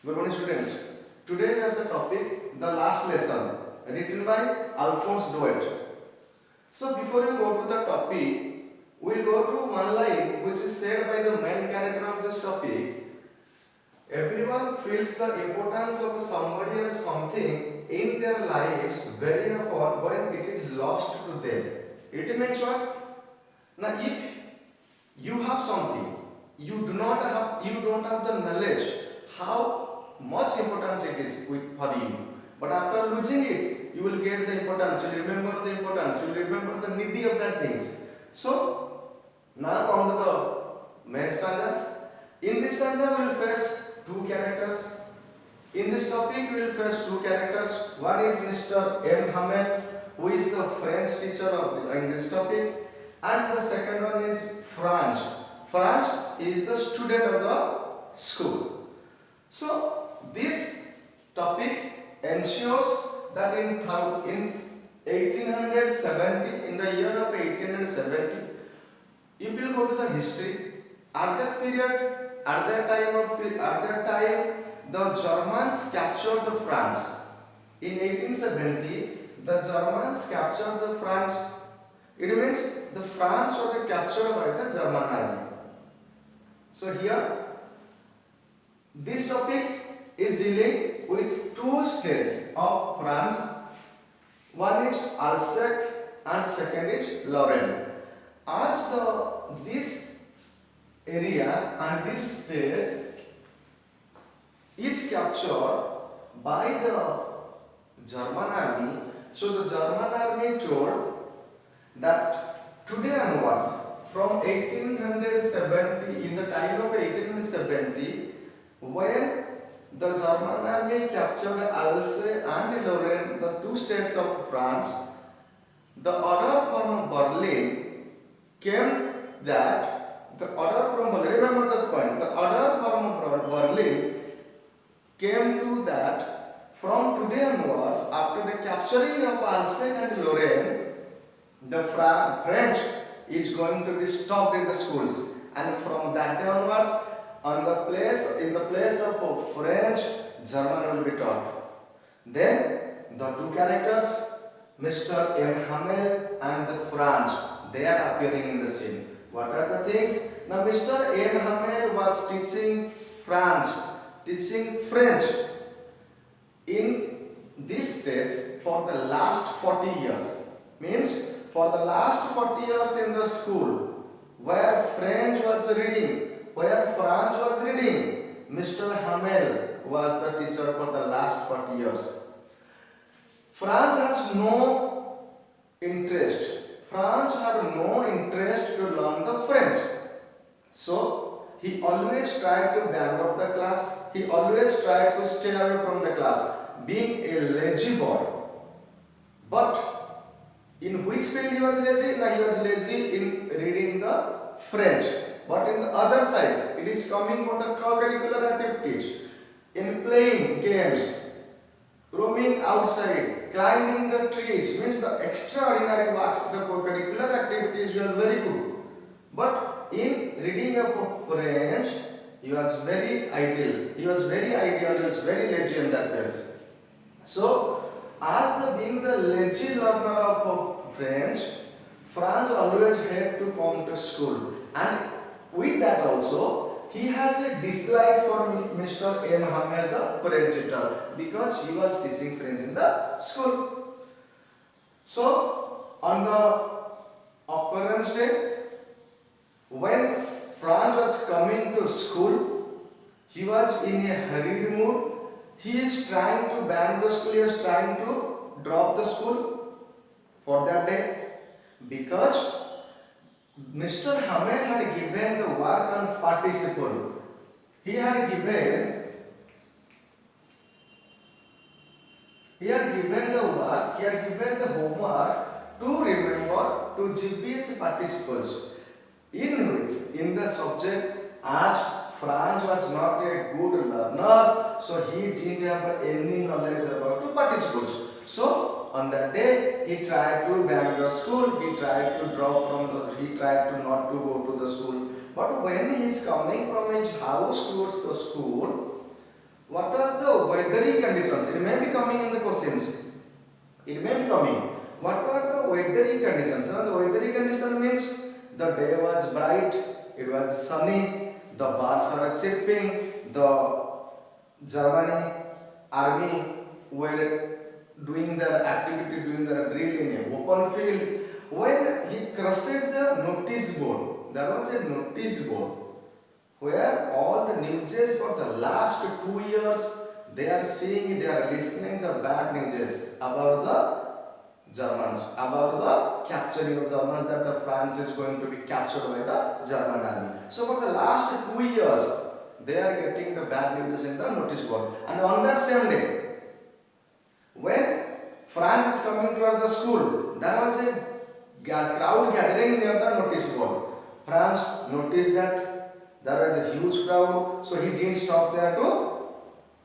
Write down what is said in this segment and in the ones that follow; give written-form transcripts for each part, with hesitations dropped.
Good morning, students. Today we have the topic the last lesson written by Alphonse Douet. So before we go to the topic, we'll go to one line which is said by the main character of this topic. Everyone feels the importance of somebody or something in their lives very often when it is lost to them. It means what? Now if you have something, you don't have the knowledge how much importance it is for you. But after losing it, you will get the importance, you will remember the importance, you will remember the needy of that things. So now come to the main stanza. In this stanza we will face two characters. In this topic we will face two characters. One is Mr. M. Hamel, who is the French teacher in this topic, and the second one is Franz. Franz is the student of the school. So this topic ensures that in 1870, in the year of 1870, you will go to the history. At that period, at that time, the Germans captured the France. In 1870, the Germans captured the France. It means the France was captured by the German army. So here, this topic is dealing with two states of France. One is Alsace and second is Lorraine. As this area and this state is captured by the German army, so the German army told that today onwards, from 1870, in the time of 1870, when the German army captured Alsace and Lorraine, the two states of France, the order from Berlin came that the order from Berlin, remember that point, the order from Berlin came to that from today onwards, after the capturing of Alsace and Lorraine, the French is going to be stopped in the schools, and from that day onwards, in the place of French, German will be taught. Then the two characters, Mr. M. Hamel and the Franz, they are appearing in the scene. What are the things? Now Mr. M. Hamel was teaching French in these states for the last 40 years. Means for the last 40 years in the school where French was reading, where Franz was reading, Mr. Hamel was the teacher for the last 40 years. Franz has no interest. Franz had no interest to learn the French. So he always tried to bang up the class. He always tried to stay away from the class, being a lazy boy. But in which field he was lazy? Now he was lazy in reading the French. But in the other sides, it is coming from the co-curricular activities, in playing games, roaming outside, climbing the trees, means the extraordinary works, the co-curricular activities was very good. But in reading of French, he was very idle. He was very lazy in that place. So, as being the lazy learner of French, Franz always had to come to school, and with that also, he has a dislike for Mr. M. Hamel, the French teacher, because he was teaching French in the school. So, on the occurrence day, when Franz was coming to school, he was in a hurried mood. He is trying to bang the school, he is trying to drop the school for that day, because Mr. Hamel had given the work on participle. He had given the work, he had given the homework to remember to GPH participles, in the subject, as Franz was not a good learner, so he didn't have any knowledge about the participles. So on that day, he tried to bang the school, he tried to he tried to not to go to the school. But when he is coming from his house towards the school, what was the weathering conditions? It may be coming in the questions. It may be coming. What were the weathering conditions? The weathering condition means the day was bright, it was sunny, the birds are chirping, the Germany army were doing their activity, doing their drill in a open field. When he crossed the notice board, there was a notice board where all the newses for the last 2 years they are seeing, they are listening the bad news about the Germans, about the capturing of Germans, that the France is going to be captured by the German army. So for the last 2 years they are getting the bad news in the notice board. And on that same day, when France is coming towards the school, there was a crowd gathering near the notice board. France noticed that there was a huge crowd, so he didn't stop there to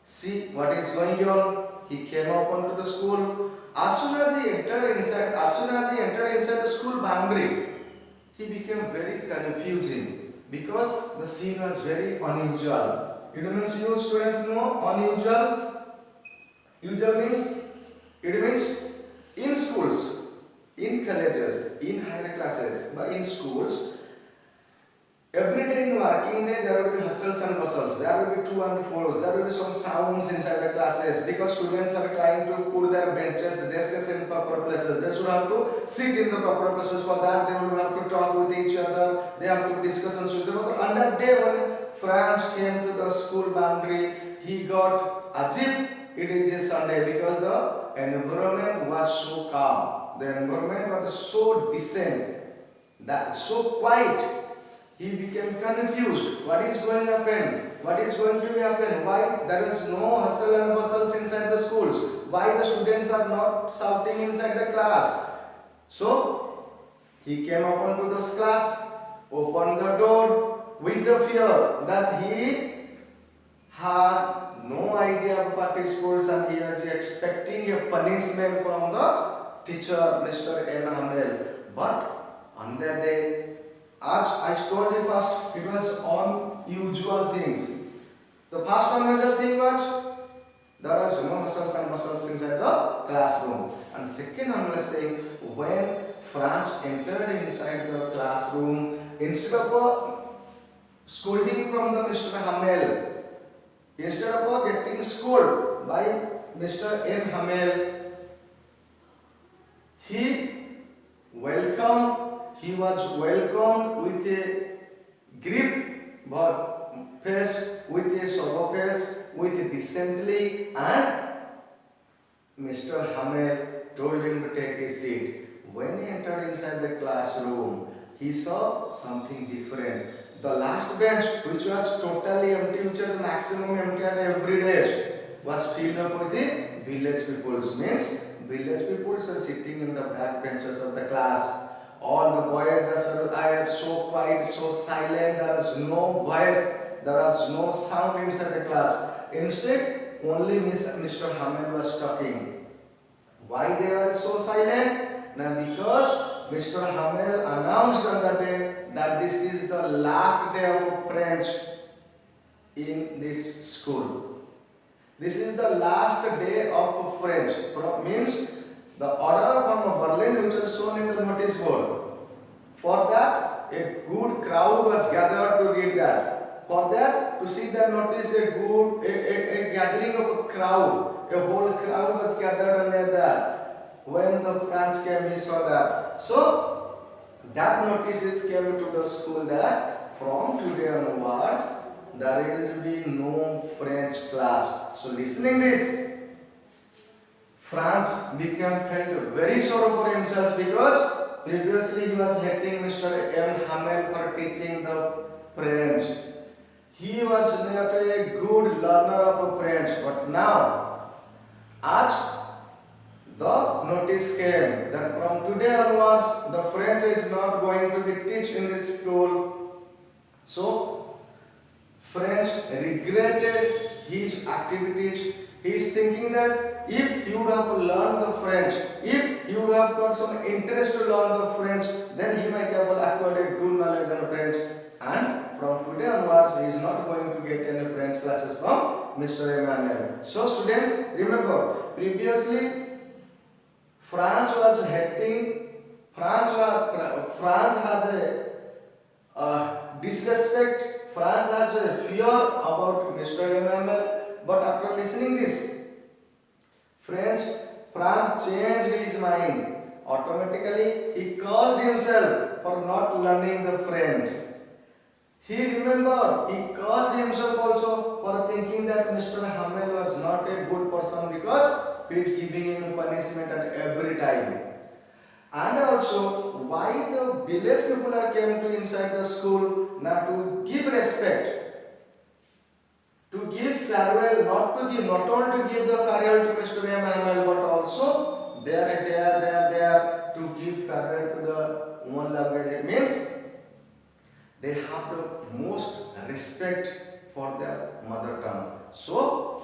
see what is going on. He came up onto the school. As soon as he entered inside the school boundary, he became very confusing because the scene was very unusual. It means you students know unusual. Usual means it means in schools, in colleges, in higher classes, but in schools, every day in working day there will be hustles and bustles, there will be to and fro's, there will be some sounds inside the classes because students are trying to put their benches, desks in proper places. They should have to sit in the proper places. For that they will have to talk with each other, they have to discussions with each other. On that day when France came to the school boundary, he got ajib. It is a Sunday because the environment was so calm, the environment was so decent, that so quiet. He became confused. What is going to happen? What is going to happen? Why there is no hustle and bustle inside the schools? Why the students are not shouting inside the class? So he came up onto this class, opened the door with the fear that he had no idea of what is schools, and he was expecting a punishment from the teacher, Mr. M. Hamel. But on that day, as I told you first, it was unusual things. The first unusual thing was there was no hustles and bustles inside the classroom. And second unusual thing, when France entered inside the classroom, instead of scolding from the Mr. Hamel, instead of getting scolded by Mr. M. Hamel, he was welcomed with a grip face, with a sober face, with decently, and Mr. Hamel told him to take his seat. When he entered inside the classroom, he saw something different. The last bench, which was totally empty, which was maximum empty at every desk, was filled up with the village peoples. Means village peoples are sitting in the back benches of the class. All the boys are so quiet, so silent. There was no voice, there was no sound inside the class. Instead, only Mr. Hamel was talking. Why they are so silent? Now because Mr. Hamel announced on that day that this is the last day of French in this school. This is the last day of French. Means the order from Berlin which was shown in the notice board. For that, a good crowd was gathered to read that. For that, to see the notice, a gathering of a crowd, a whole crowd was gathered under that. When the France came, he saw that. So that notices came to the school that from today onwards there will be no French class. So listening this, France felt very sorry for himself because previously he was hating Mr. M. Hamel for teaching the French. He was not a good learner of French, but now, as the notice came that from today onwards the French is not going to be taught in this school. So French regretted his activities. He is thinking that if he would have learned the French, if he would have got some interest to learn the French, then he might have acquired a good knowledge on French. And from today onwards, he is not going to get any French classes from Mr. Emmanuel. So students, remember previously France was hating. France has a disrespect. France has a fear about Mr. Emmanuel. But after listening this, France changed his mind. Automatically, he cursed himself for not learning the French. He remembered, he cursed himself also for thinking that Mr. Hamel was not a good person because he is giving him punishment at every time. And also, why the village people are came to inside the school now to give respect, to give farewell, not only to give the farewell to Mr. Hamel, but also they are there to give farewell to the one language. It means they have the most respect for their mother tongue. So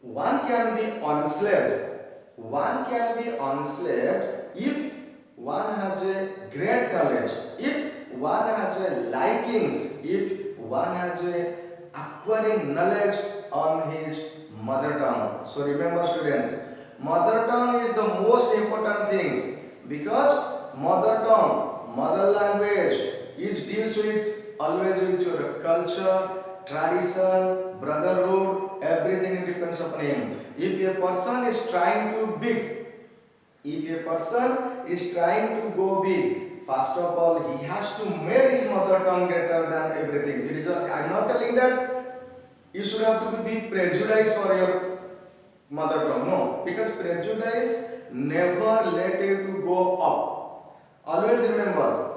one can be enslaved. One can be enslaved if one has a great knowledge, if one has a likings, if one has a acquiring knowledge on his mother tongue. So remember students, mother tongue is the most important things because mother tongue, mother language, it deals with always with your culture, tradition, brotherhood, everything depends upon him. If a person is trying to big, if a person is trying to go big, first of all he has to make his mother tongue greater than everything. I am not telling that you should have to be prejudiced for your mother tongue. No, because prejudice never let you to go up. Always remember,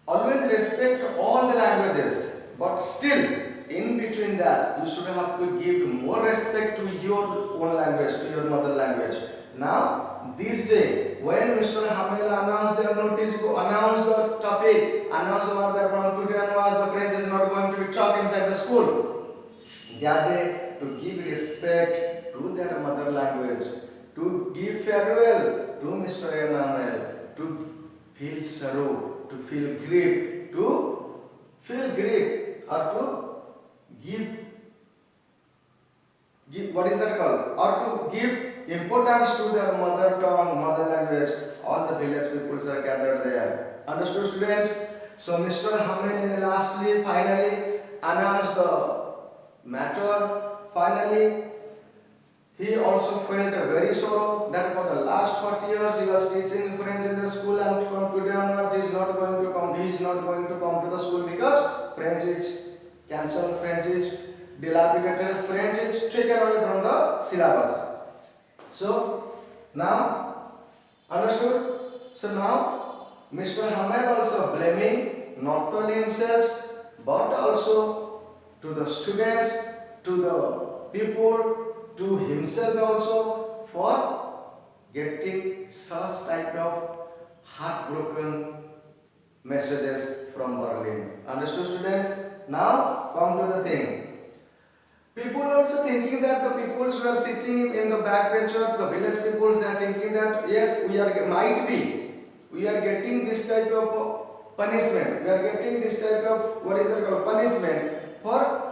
always respect all the languages, but still in between that you should have to give more respect to your own language, to your mother language. Now this day when Mr. Hamel announced the notice, announced the topic, announced the word that from today onwards the French is not going to be taught inside the school, that day to give respect to their mother language, to give farewell to Mr. Emmanuel, to feel sorrow, to feel grief, or to give what is that called, or to give importance to their mother tongue, mother language. All the village peoples are gathered there. Understood students? So Mr. Hamel lastly, finally announced the matter. Finally, he also felt a very sorrow that for the last 40 years he was teaching French in the school, and from today onwards he is not going to come to the school because French is cancelled, French is dilapidated, French is taken away from the syllabus. So now, understood? So now Mr. Hamel also blaming not only himself but also to the students, to the people, to himself also for getting such type of heartbroken messages from Berlin. Understood students? Now come to the thing. People also thinking that the people who are sitting in the backbenchers, the village people, they are thinking that yes, we are getting this type of punishment. We are getting this type of punishment for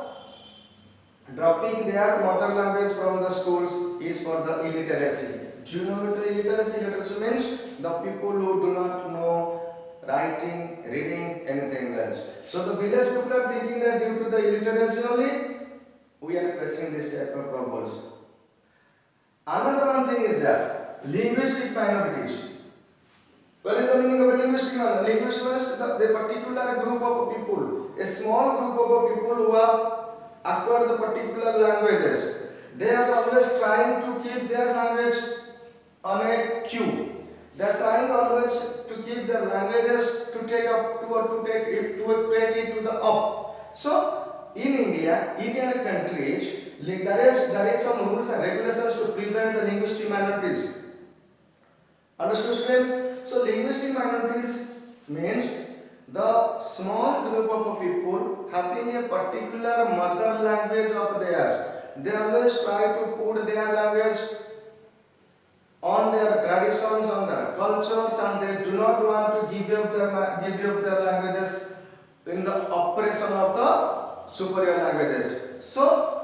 dropping their mother language from the schools is for the illiteracy. Do you know what illiteracy? Illiteracy means the people who do not know writing, reading, anything else. So the village people are thinking that due to the illiteracy only we are facing this type of problems. Another one thing is that linguistic minorities. What is the meaning of a linguistic minority? Linguistic minority is the particular group of people, a small group of people who have acquired the particular languages. They are always trying to keep their language on a queue. They are trying always to keep their languages to take it to the up. So in India, Indian countries, there is some rules and regulations to prevent the linguistic minorities. Understood students? So linguistic minorities means the small group of people having a particular mother language of theirs. They always try to put their language on their traditions, on their cultures, and they do not want to give up their languages in the oppression of the superior languages. So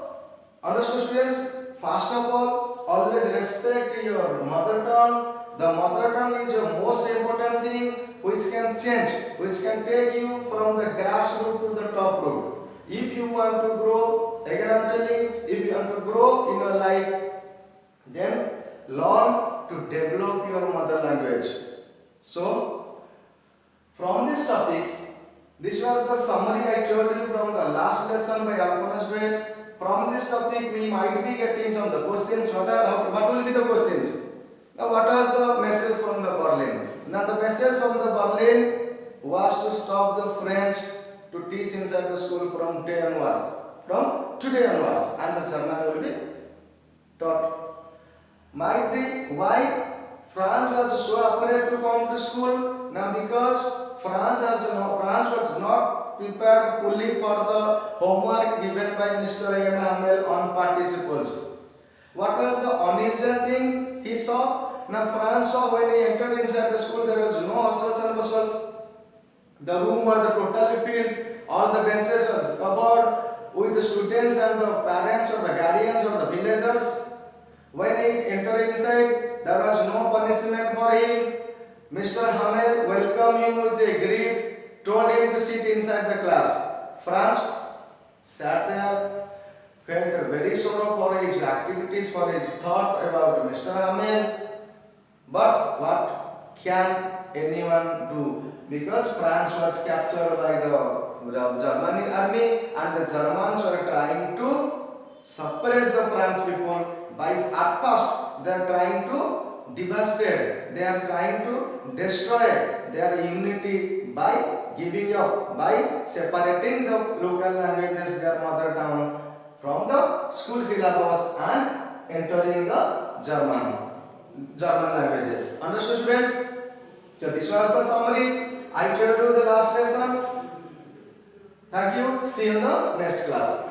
Understood students? First of all, always respect your mother tongue. The mother tongue is the most important thing which can change, which can take you from the grassroots to the top root. If you want to grow, again I am telling, if you want to grow in your life, then learn to develop your mother language. So, from this topic, this was the summary I told you from the last lesson by Alphonse. From this topic, we might be getting some of the questions. What will be the questions? Now, what was the message from the Berlin? Now, the message from the Berlin was to stop the French to teach inside the school from today onwards. From today onwards, and the German will be taught. Might be why France was so afraid to come to school? Now, because France was not prepared fully for the homework given by Mr. Hamel on participles. What was the unusual thing he saw? Now France saw when he entered inside the school there was no hustles and bustles. The room was totally filled. All the benches was covered with the students and the parents or the guardians or the villagers. When he entered inside, there was no punishment for him. Mr. Hamel welcomed him with a greet, told him to sit inside the class. Franz sat there, felt very sorrow for his activities, for his thought about Mr. Hamel. But what can anyone do? Because France was captured by the German army and the Germans were trying to suppress the French people. By at first they are trying to devastate, they are trying to destroy their unity by giving up, by separating the local languages, their mother tongue from the school syllabus and entering the German languages. Understood students? So this was the summary I told you the last lesson. Thank you. See you in the next class.